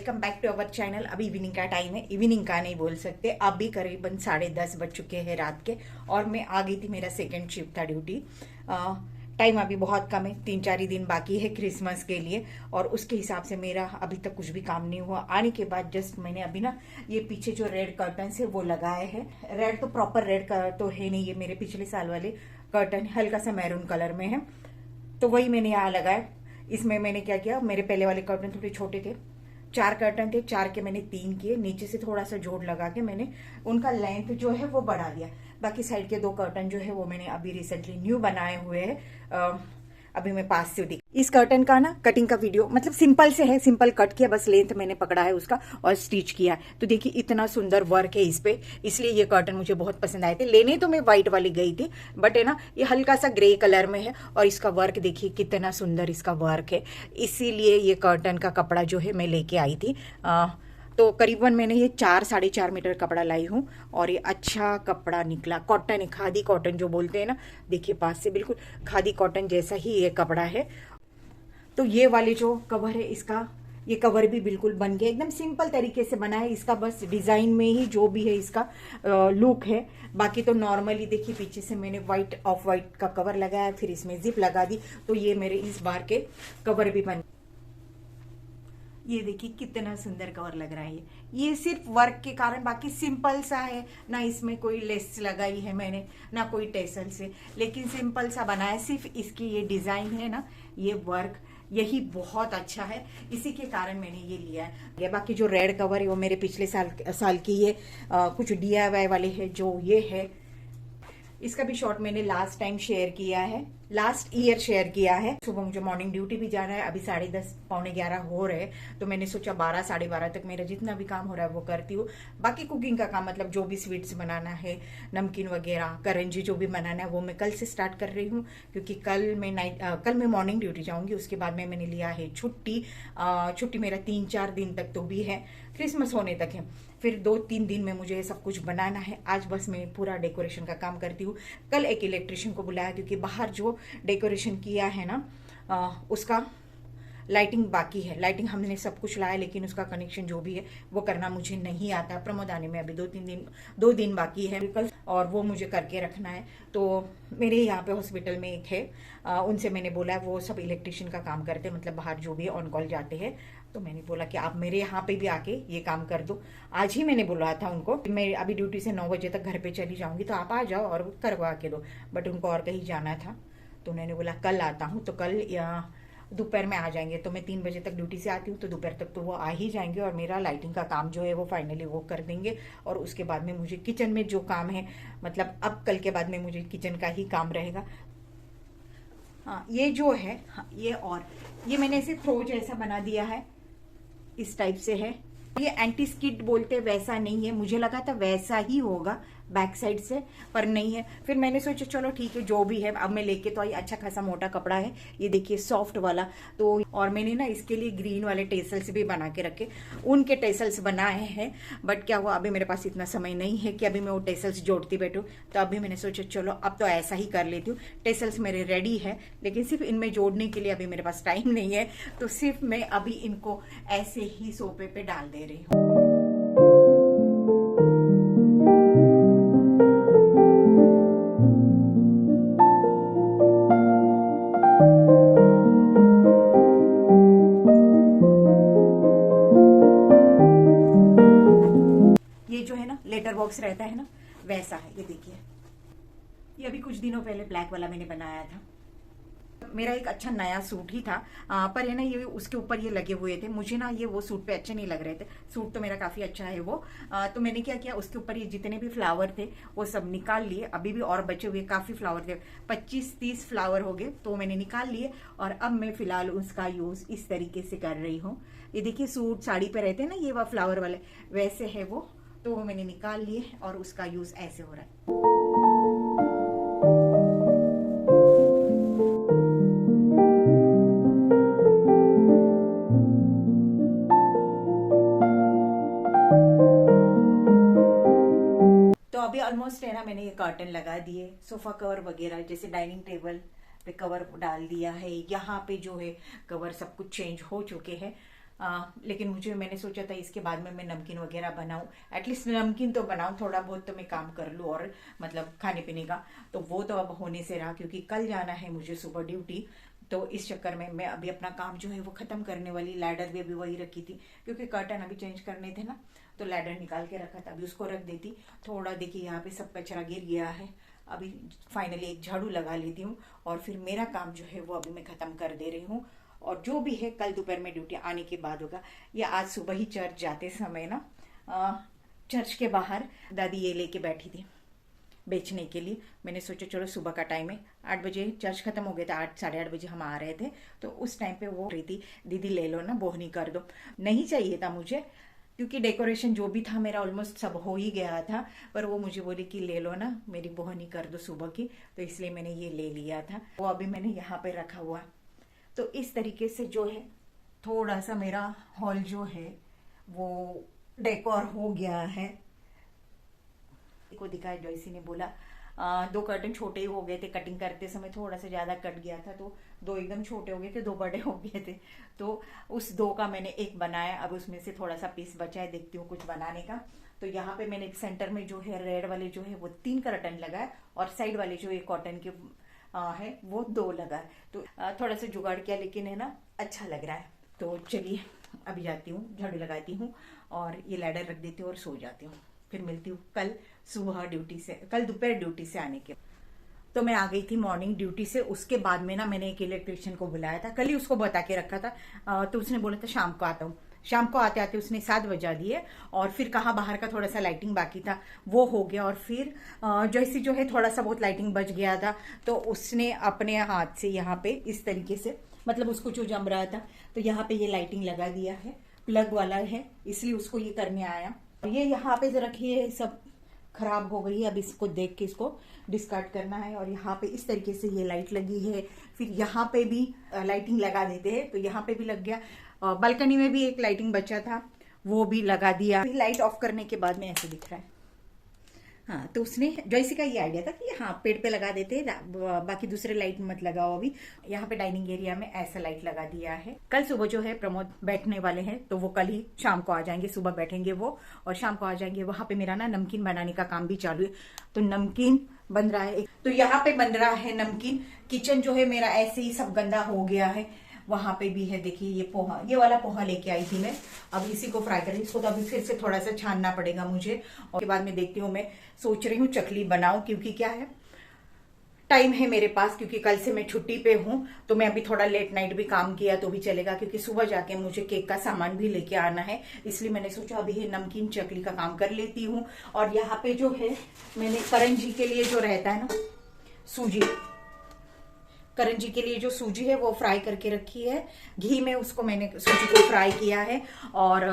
Welcome back to our channel. अभी evening का time है, इवनिंग का नहीं बोल सकते, अभी करीबन 10:30 बज चुके हैं रात के और मैं आ गई थी। मेरा सेकंड शिफ्ट था ड्यूटी। टाइम अभी बहुत कम है, 3-4 ही दिन बाकी है क्रिसमस के लिए और उसके हिसाब से मेरा अभी तक कुछ भी काम नहीं हुआ। आने के बाद जस्ट मैंने अभी ना ये पीछे जो रेड कर्टन है वो लगाए हैं। रेड तो प्रॉपर रेड तो है नहीं, ये मेरे पिछले साल वाले कर्टन हल्का सा मैरून कलर में है, तो वही मैंने यहाँ लगाया। इसमें मैंने क्या किया, मेरे पहले वाले कर्टन थोड़े छोटे थे, 4 कर्टन थे, 4 के मैंने 3 किए, नीचे से थोड़ा सा जोड़ लगा के मैंने उनका लेंथ जो है वो बढ़ा दिया। बाकी साइड के 2 कर्टन जो है वो मैंने अभी रिसेंटली न्यू बनाए हुए हैं। अभी मैं पास से दिख इस कर्टन का ना कटिंग का वीडियो मतलब सिंपल से है, सिंपल कट किया, बस लेंथ मैंने पकड़ा है उसका और स्टिच किया है। तो देखिए इतना सुंदर वर्क है इस पे, इसलिए ये कर्टन मुझे बहुत पसंद आए थे। लेने तो मैं व्हाइट वाली गई थी, बट है ना ये हल्का सा ग्रे कलर में है और इसका वर्क देखिए कितना सुंदर इसका वर्क है, इसीलिए ये कर्टन का कपड़ा जो है मैं लेके आई थी। तो करीबन मैंने ये 4-4.5 मीटर कपड़ा लाई हूँ और ये अच्छा कपड़ा निकला। कॉटन है, खादी कॉटन जो बोलते हैं ना, देखिए पास से बिल्कुल खादी कॉटन जैसा ही ये कपड़ा है। तो ये वाले जो कवर है इसका, ये कवर भी बिल्कुल बन गया, एकदम सिंपल तरीके से बना है। इसका बस डिजाइन में ही जो भी है इसका लुक है, बाकी तो नॉर्मली देखिए पीछे से मैंने व्हाइट ऑफ व्हाइट का कवर लगाया, फिर इसमें जिप लगा दी, तो ये मेरे इस बार के कवर भी बन। ये देखिए कितना सुंदर कवर लग रहा है। ये सिर्फ वर्क के कारण, बाकी सिंपल सा है ना, इसमें कोई लेस लगाई है मैंने ना कोई टेसल से, लेकिन सिंपल सा बनाया। सिर्फ इसकी ये डिजाइन है ना, ये वर्क यही बहुत अच्छा है, इसी के कारण मैंने ये लिया है। बाकी जो रेड कवर है वो मेरे पिछले साल की ये कुछ DIY वाले है जो ये है। इसका भी शॉर्ट मैंने लास्ट टाइम शेयर किया है, लास्ट ईयर शेयर किया है। सुबह मुझे मॉर्निंग ड्यूटी भी जाना है, अभी 10:30 पौने 11 हो रहे हैं, तो मैंने सोचा 12-12:30 तक मेरा जितना भी काम हो रहा है वो करती हूँ। बाकी कुकिंग का काम मतलब जो भी स्वीट्स बनाना है, नमकीन वगैरह, करंजी जो भी बनाना है वो मैं कल से स्टार्ट कर रही हूँ, क्योंकि कल मैं मॉर्निंग ड्यूटी जाऊंगी। उसके बाद में मैंने लिया है छुट्टी मेरा 3-4 दिन तक तो भी है, क्रिसमस होने तक है, फिर 2-3 दिन में मुझे सब कुछ बनाना है। आज बस मैं पूरा डेकोरेशन का काम करती हूँ। कल एक इलेक्ट्रिशियन को बुलाया, क्योंकि बाहर जो डेकोरेशन किया है ना उसका लाइटिंग बाकी है। लाइटिंग हमने सब कुछ लाया, लेकिन उसका कनेक्शन जो भी है वो करना मुझे नहीं आता। प्रमोद आने में अभी 2 दिन बाकी है और वो मुझे करके रखना है। तो मेरे यहाँ पे हॉस्पिटल में एक है, उनसे मैंने बोला वो सब इलेक्ट्रिशियन का काम करते हैं, मतलब बाहर जो भी ऑन कॉल जाते हैं। तो मैंने बोला कि आप मेरे यहाँ पे भी आके ये काम कर दो। आज ही मैंने बोला था उनको, मैं अभी ड्यूटी से 9 बजे तक घर पे चली जाऊंगी, तो आप आ जाओ और करवा के दो। बट उनको और कहीं जाना था, तो उन्होंने बोला कल आता हूँ। तो कल दोपहर में आ जाएंगे, तो मैं 3 बजे तक ड्यूटी से आती हूँ, तो दोपहर तक तो वो आ ही जाएंगे और मेरा लाइटिंग का काम जो है वो फाइनली वो कर देंगे। और उसके बाद में मुझे किचन में जो काम है, मतलब अब कल के बाद में मुझे किचन का ही काम रहेगा। हाँ ये जो है, हाँ, ये मैंने ऐसे थ्रो जैसा बना दिया है, इस टाइप से है। ये एंटी स्किड बोलते वैसा नहीं है, मुझे लगा था वैसा ही होगा बैक साइड से, पर नहीं है। फिर मैंने सोचा चलो ठीक है जो भी है। अब मैं लेके तो आई, अच्छा खासा मोटा कपड़ा है, ये देखिए सॉफ्ट वाला। तो और मैंने ना इसके लिए ग्रीन वाले टेसल्स भी बना के रखे, उनके टेसल्स बनाए हैं। बट क्या हुआ, अभी मेरे पास इतना समय नहीं है कि अभी मैं वो टेसल्स जोड़ती बैठूं, तो अभी मैंने सोचा चलो अब तो ऐसा ही कर लेती हूँ। टेसल्स मेरे रेडी है, लेकिन सिर्फ इनमें जोड़ने के लिए अभी मेरे पास टाइम नहीं है, तो सिर्फ मैं अभी इनको ऐसे ही सोफे पे डाल दे रही हूँ। ये जो है ना लेटर बॉक्स रहता है ना, वैसा है। ये देखिए, ये अभी कुछ दिनों पहले ब्लैक वाला मैंने बनाया था। मेरा एक अच्छा नया सूट ही था, पर है ना ये उसके ऊपर ये लगे हुए थे, मुझे ना ये वो सूट पे अच्छे नहीं लग रहे थे। सूट तो मेरा काफी अच्छा है वो, तो मैंने क्या किया, उसके ऊपर ये जितने भी फ्लावर थे वो सब निकाल लिए। अभी भी और बचे हुए काफी फ्लावर थे, 25-30 फ्लावर हो गए, तो मैंने निकाल लिए। और अब मैं फिलहाल उसका यूज इस तरीके से कर रही हूँ। ये देखिए सूट साड़ी पे रहते हैं ना ये वह फ्लावर वाले, वैसे है वो, तो वो मैंने निकाल लिए और उसका यूज ऐसे हो रहा है। तो अभी ऑलमोस्ट है ना, मैंने ये कर्टन लगा दिए, सोफा कवर वगैरह जैसे डाइनिंग टेबल पे कवर डाल दिया है, यहाँ पे जो है कवर सब कुछ चेंज हो चुके हैं। लेकिन मैंने सोचा था इसके बाद में मैं नमकीन वगैरह बनाऊं, एटलीस्ट नमकीन तो बनाऊं, थोड़ा बहुत तो मैं काम कर लूं, और मतलब खाने पीने का तो वो तो अब होने से रहा, क्योंकि कल जाना है मुझे सुबह ड्यूटी। तो इस चक्कर में मैं अभी अपना काम जो है वो खत्म करने वाली। लैडर भी अभी वही रखी थी, क्योंकि कर्टन अभी चेंज करने थे ना, तो लैडर निकाल के रखा था, अभी उसको रख देती। थोड़ा देखिए यहाँ पे सब कचरा गिर गया है, अभी फाइनली एक झाड़ू लगा लेती हूँ, और फिर मेरा काम जो है वो अभी मैं खत्म कर दे रही हूँ। और जो भी है कल दोपहर में ड्यूटी आने के बाद होगा, या आज सुबह ही चर्च जाते समय ना, चर्च के बाहर दादी ये लेके बैठी थी बेचने के लिए। मैंने सोचा चलो सुबह का टाइम है, 8 बजे चर्च खत्म हो गया था, 8 साढ़े 8 बजे हम आ रहे थे, तो उस टाइम पे वो रही थी, दीदी ले लो ना, बोहनी कर दो। नहीं चाहिए था मुझे, क्योंकि डेकोरेशन जो भी था मेरा ऑलमोस्ट सब हो ही गया था, पर वो मुझे बोली कि ले लो ना, मेरी बोहनी कर दो सुबह की, तो इसलिए मैंने ये ले लिया था। वो अभी मैंने यहाँ पे रखा हुआ। तो इस तरीके से जो है थोड़ा सा मेरा हॉल जो है वो डेकोर हो गया है। को दिखाया, जॉयसी ने बोला 2 कर्टन छोटे ही हो गए थे, कटिंग करते समय थोड़ा सा ज्यादा कट गया था, तो 2 एकदम छोटे हो गए थे, 2 बड़े हो गए थे, तो उस 2 का मैंने एक बनाया। अब उसमें से थोड़ा सा पीस बचा है, देखती हूँ कुछ बनाने का। तो यहाँ पे मैंने सेंटर में जो है रेड वाले जो है वो 3 कर्टन लगाए, और साइड वाले जो है कॉटन के है वो 2 लगा है। तो थोड़ा सा जुगाड़ किया, लेकिन है ना अच्छा लग रहा है। तो चलिए अभी जाती हूँ, झाड़ू लगाती हूँ, और ये लैडर रख देती हूँ और सो जाती हूँ। फिर मिलती हूँ कल सुबह ड्यूटी से, कल दोपहर ड्यूटी से आने के। तो मैं आ गई थी मॉर्निंग ड्यूटी से, उसके बाद में ना मैंने एक इलेक्ट्रिशियन को बुलाया था, कल ही उसको बता के रखा था। तो उसने बोला था शाम को आता हूँ। शाम को आते आते उसने 7 बजा दिए, और फिर कहा बाहर का थोड़ा सा लाइटिंग बाकी था वो हो गया, और फिर जैसी जो है थोड़ा सा बहुत लाइटिंग बच गया था, तो उसने अपने हाथ से यहाँ पे इस तरीके से, मतलब उसको जो जम रहा था, तो यहाँ पे ये लाइटिंग लगा दिया है, प्लग वाला है, इसलिए उसको ये करने आया। ये यहाँ पे रखिए, सब खराब हो गई है, अब इसको देख के इसको डिस्कार्ड करना है। और यहाँ पे इस तरीके से ये लाइट लगी है, फिर यहाँ पे भी लाइटिंग लगा देते हैं, तो यहाँ पे भी लग गया। बालकनी में भी एक लाइटिंग बचा था, वो भी लगा दिया। लाइट ऑफ करने के बाद में ऐसे दिख रहा है। हाँ, तो उसने जॉयसी का ये आइडिया था कि हाँ पेड़ पे लगा देते, बाकी दूसरे लाइट मत लगाओ अभी। यहाँ पे डाइनिंग एरिया में ऐसा लाइट लगा दिया है। कल सुबह जो है प्रमोद बैठने वाले हैं, तो वो कल ही शाम को आ जाएंगे, सुबह बैठेंगे वो और शाम को आ जाएंगे। वहां पे मेरा ना नमकीन बनाने का काम भी चालू है, तो नमकीन बन रहा है। तो यहाँ पे बन रहा है नमकीन। किचन जो है मेरा ऐसे ही सब गंदा हो गया है। वहां पे भी है, देखिए ये पोहा, ये वाला पोहा लेके आई थी मैं, अब इसी को फ्राई करें। इसको तो अभी फिर से थोड़ा सा छानना पड़ेगा मुझे, और के बाद में देखती हूँ। मैं सोच रही हूँ चकली बनाऊं, क्योंकि क्या है टाइम है मेरे पास, क्योंकि कल से मैं छुट्टी पे हूँ। तो मैं अभी थोड़ा लेट नाइट भी काम किया तो भी चलेगा, क्योंकि सुबह जाके मुझे केक का सामान भी लेके आना है, इसलिए मैंने सोचा अभी ये नमकीन चकली का काम कर लेती हूँ। और यहाँ पे जो है मैंने करण जी के लिए जो रहता है ना सूजी, करण जी के लिए जो सूजी है वो फ्राई करके रखी है घी में, उसको मैंने सूजी को फ्राई किया है, और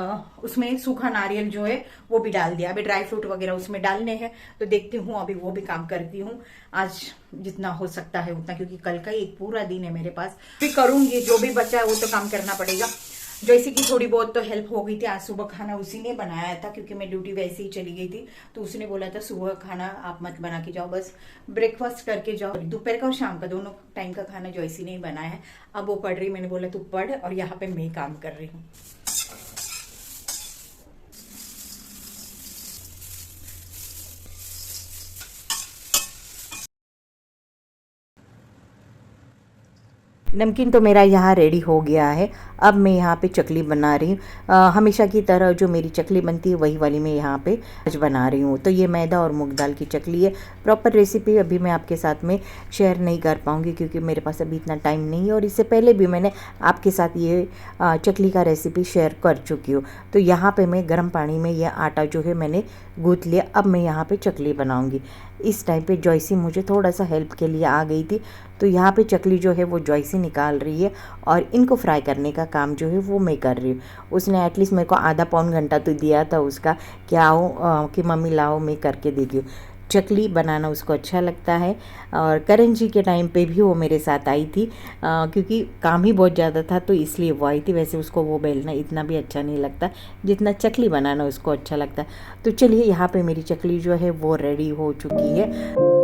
उसमें सूखा नारियल जो है वो भी डाल दिया। अभी ड्राई फ्रूट वगैरह उसमें डालने हैं, तो देखती हूँ अभी वो भी काम करती हूँ आज जितना हो सकता है उतना, क्योंकि कल का एक पूरा दिन है मेरे पास। भी करूंगी, जो भी बचा है वो तो काम करना पड़ेगा। जैसे कि थोड़ी बहुत तो हेल्प हो गई थी। आज सुबह खाना उसी ने बनाया था, क्योंकि मैं ड्यूटी वैसे ही चली गई थी, तो उसने बोला था सुबह खाना आप मत बना के जाओ, बस ब्रेकफास्ट करके जाओ। दोपहर का और शाम का दोनों टाइम का खाना जॉयसी ने ही बनाया है। अब वो पढ़ रही, मैंने बोला तू पढ़, और यहाँ पे मैं काम कर रही हूँ। नमकीन तो मेरा यहाँ रेडी हो गया है। अब मैं यहाँ पे चकली बना रही हूँ। हमेशा की तरह जो मेरी चकली बनती है वही वाली मैं यहाँ पे आज बना रही हूँ। तो ये मैदा और मूंग दाल की चकली है। प्रॉपर रेसिपी अभी मैं आपके साथ में शेयर नहीं कर पाऊँगी, क्योंकि मेरे पास अभी इतना टाइम नहीं है, और इससे पहले भी मैंने आपके साथ ये चकली का रेसिपी शेयर कर चुकी हूँ। तो यहाँ पर मैं गर्म पानी में यह आटा जो है मैंने गूँथ लिया। अब मैं यहाँ पर चकली बनाऊँगी। इस टाइम पे जॉयसी मुझे थोड़ा सा हेल्प के लिए आ गई थी, तो यहाँ पे चकली जो है वो जॉयसी निकाल रही है, और इनको फ्राई करने का काम जो है वो मैं कर रही हूँ। उसने एटलीस्ट मेरे को आधा पौन घंटा तो दिया था उसका कि आओ कि मम्मी लाओ मैं करके देती हूँ। चकली बनाना उसको अच्छा लगता है, और करण जी के टाइम पे भी वो मेरे साथ आई थी, क्योंकि काम ही बहुत ज़्यादा था तो इसलिए वो आई थी। वैसे उसको वो बेलना इतना भी अच्छा नहीं लगता जितना चकली बनाना उसको अच्छा लगता है। तो चलिए यहाँ पे मेरी चकली जो है वो रेडी हो चुकी है।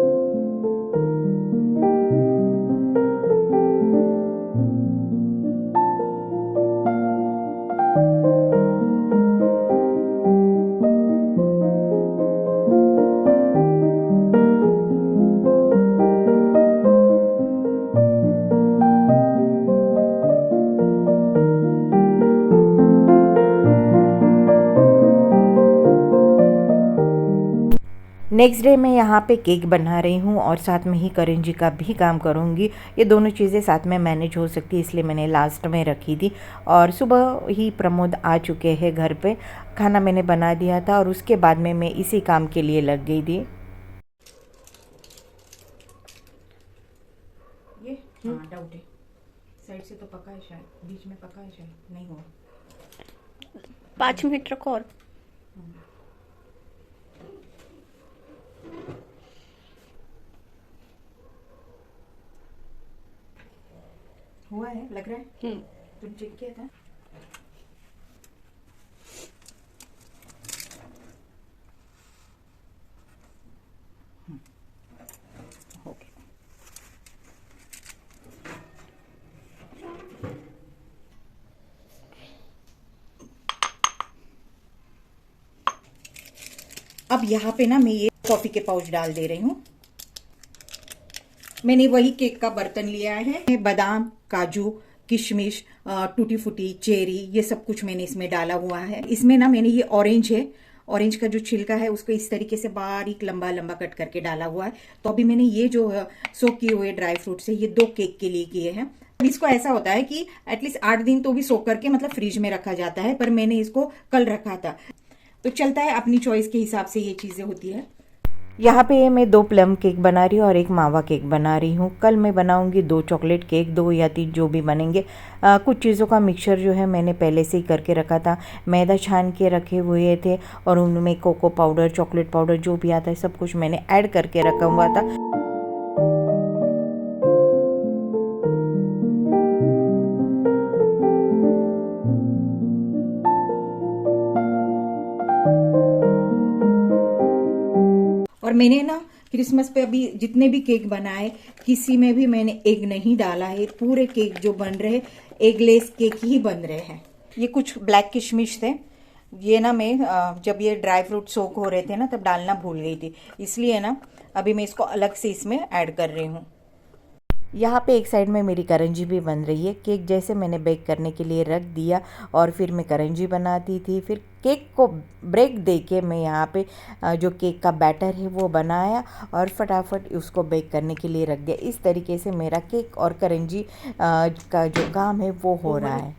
नेक्स्ट डे मैं यहाँ पे केक बना रही हूँ और साथ में ही करंजी का भी काम करूँगी। ये दोनों चीज़ें साथ में मैनेज हो सकती है, इसलिए मैंने लास्ट में रखी थी। और सुबह ही प्रमोद आ चुके हैं घर पे, खाना मैंने बना दिया था और उसके बाद में मैं इसी काम के लिए लग गई थी। ये हाँ डाउट है, साइड से तो पका है शायद, बीच में पका है शायद, नहीं हुआ। 5 मिनट रखो और हुआ है लग रहा है। तुम चेक किया था? ओके। अब यहाँ पे ना मैं ये कॉफी के पाउच डाल दे रही हूँ। मैंने वही केक का बर्तन लिया है, बादाम, काजू, किशमिश, टूटी फूटी, चेरी, ये सब कुछ मैंने इसमें डाला हुआ है। इसमें ना मैंने ये ऑरेंज है, ऑरेंज का जो छिलका है उसको इस तरीके से बारीक लंबा लंबा कट करके डाला हुआ है। तो अभी मैंने ये जो सोक किए हुए ड्राई फ्रूट्स है, ये 2 केक के लिए किए हैं। इसको ऐसा होता है कि एटलीस्ट 8 दिन तो भी सोक करके मतलब फ्रिज में रखा जाता है, पर मैंने इसको कल रखा था। तो चलता है, अपनी चॉइस के हिसाब से ये चीजें होती है। यहाँ पे मैं 2 प्लम केक बना रही हूँ और 1 मावा केक बना रही हूँ। कल मैं बनाऊँगी 2 चॉकलेट केक, 2 या 3 जो भी बनेंगे। कुछ चीज़ों का मिक्सचर जो है मैंने पहले से ही करके रखा था। मैदा छान के रखे हुए थे और उनमें कोको पाउडर, चॉकलेट पाउडर जो भी आता है सब कुछ मैंने ऐड करके रखा हुआ था। और मैंने ना क्रिसमस पे अभी जितने भी केक बनाए, किसी में भी मैंने एग नहीं डाला है। पूरे केक जो बन रहे एगलेस केक ही बन रहे हैं। ये कुछ ब्लैक किशमिश थे, ये ना मैं जब ये ड्राई फ्रूट सोक हो रहे थे ना तब डालना भूल गई थी, इसलिए ना अभी मैं इसको अलग से इसमें ऐड कर रही हूँ। यहाँ पे एक साइड में मेरी करंजी भी बन रही है। केक जैसे मैंने बेक करने के लिए रख दिया और फिर मैं करंजी बनाती थी। फिर केक को ब्रेक दे के मैं यहाँ पे जो केक का बैटर है वो बनाया और फटाफट उसको बेक करने के लिए रख दिया। इस तरीके से मेरा केक और करंजी का जो काम है वो हो रहा है।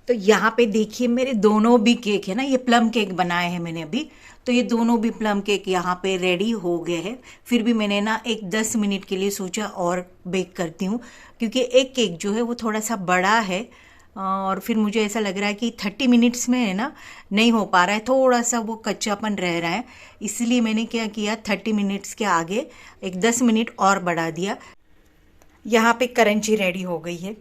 तो यहाँ पे देखिए मेरे दोनों भी केक है ना, ये प्लम केक बनाए हैं मैंने अभी। तो ये दोनों भी प्लम केक यहाँ पे रेडी हो गए हैं। फिर भी मैंने ना एक 10 मिनट के लिए सोचा और बेक करती हूँ, क्योंकि एक केक जो है वो थोड़ा सा बड़ा है और फिर मुझे ऐसा लग रहा है कि 30 मिनट्स में है ना नहीं हो पा रहा है, थोड़ा सा वो कच्चापन रह रहा है। इसलिए मैंने क्या किया, 30 मिनट्स के आगे एक 10 मिनट और बढ़ा दिया। यहाँ पे करंजी रेडी हो गई है।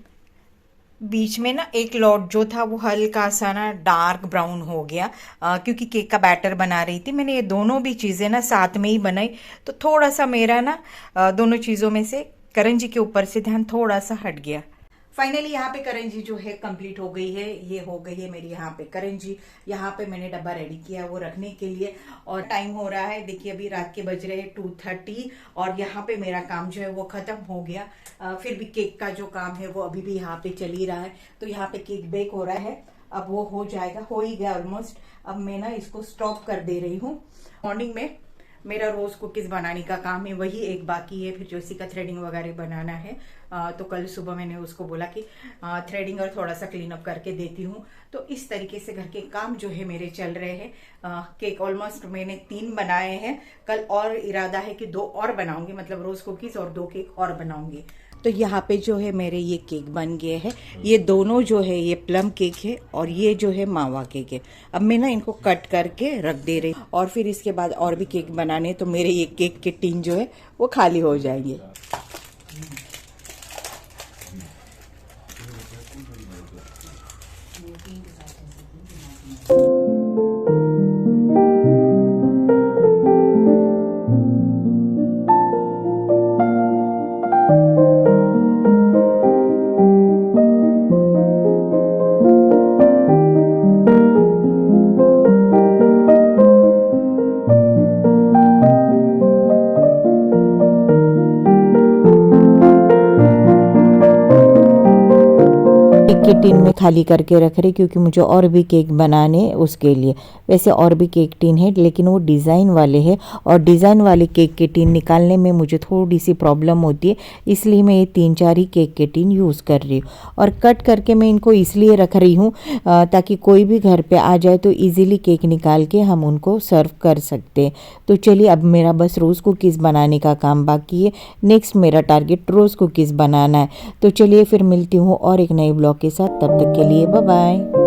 बीच में ना एक लॉट जो था वो हल्का सा ना डार्क ब्राउन हो गया, क्योंकि केक का बैटर बना रही थी। मैंने ये दोनों भी चीज़ें ना साथ में ही बनाई, तो थोड़ा सा मेरा ना दोनों चीज़ों में से करंजी के ऊपर से ध्यान थोड़ा सा हट गया। फाइनली यहाँ पे करंजी जो है कंप्लीट हो गई है। ये हो गई है मेरी यहाँ पे करंजी। यहाँ पे मैंने डब्बा रेडी किया वो रखने के लिए। और टाइम हो रहा है, देखिए अभी रात के बज रहे हैं 2:30 और यहाँ पे मेरा काम जो है वो खत्म हो गया। फिर भी केक का जो काम है वो अभी भी यहाँ पे चल ही रहा है। तो यहाँ पे केक बेक हो रहा है, अब वो हो जाएगा, हो ही गया ऑलमोस्ट। अब मैं ना इसको स्टॉप कर दे रही हूँ। मॉर्निंग में मेरा रोज कुकीज बनाने का काम है, वही एक बाकी है। फिर जोशी का थ्रेडिंग वगैरह बनाना है, तो कल सुबह मैंने उसको बोला कि थ्रेडिंग और थोड़ा सा क्लीन अप करके देती हूँ। तो इस तरीके से घर के काम जो है मेरे चल रहे हैं। केक ऑलमोस्ट मैंने 3 बनाए हैं, कल और इरादा है कि 2 और बनाऊंगी, मतलब रोज कुकीज और 2 केक और बनाऊंगी। तो यहाँ पे जो है मेरे ये केक बन गए हैं। ये दोनों जो है ये प्लम केक है और ये जो है मावा केक है। अब मैं ना इनको कट करके रख दे रही हूँ और फिर इसके बाद और भी केक बनाने, तो मेरे ये केक के टिन जो है वो खाली हो जाएंगे। के टिन में खाली करके रख रही क्योंकि मुझे और भी केक बनाने उसके लिए। वैसे और भी केक टिन है लेकिन वो डिज़ाइन वाले हैं और डिज़ाइन वाले केक के टिन निकालने में मुझे थोड़ी सी प्रॉब्लम होती है, इसलिए मैं ये 3-4 ही केक के टिन यूज़ कर रही हूँ। और कट करके मैं इनको इसलिए रख रही हूँ ताकि कोई भी घर पे आ जाए तो इजीली केक निकाल के हम उनको सर्व कर सकते हैं। तो चलिए अब मेरा बस रोज़ कुकीज़ बनाने का काम बाकी है। नेक्स्ट मेरा टारगेट रोज़ कुकीज़ बनाना है। तो चलिए फिर मिलती हूँ और एक नए ब्लॉग के साथ, तब तक के लिए बाय बाय।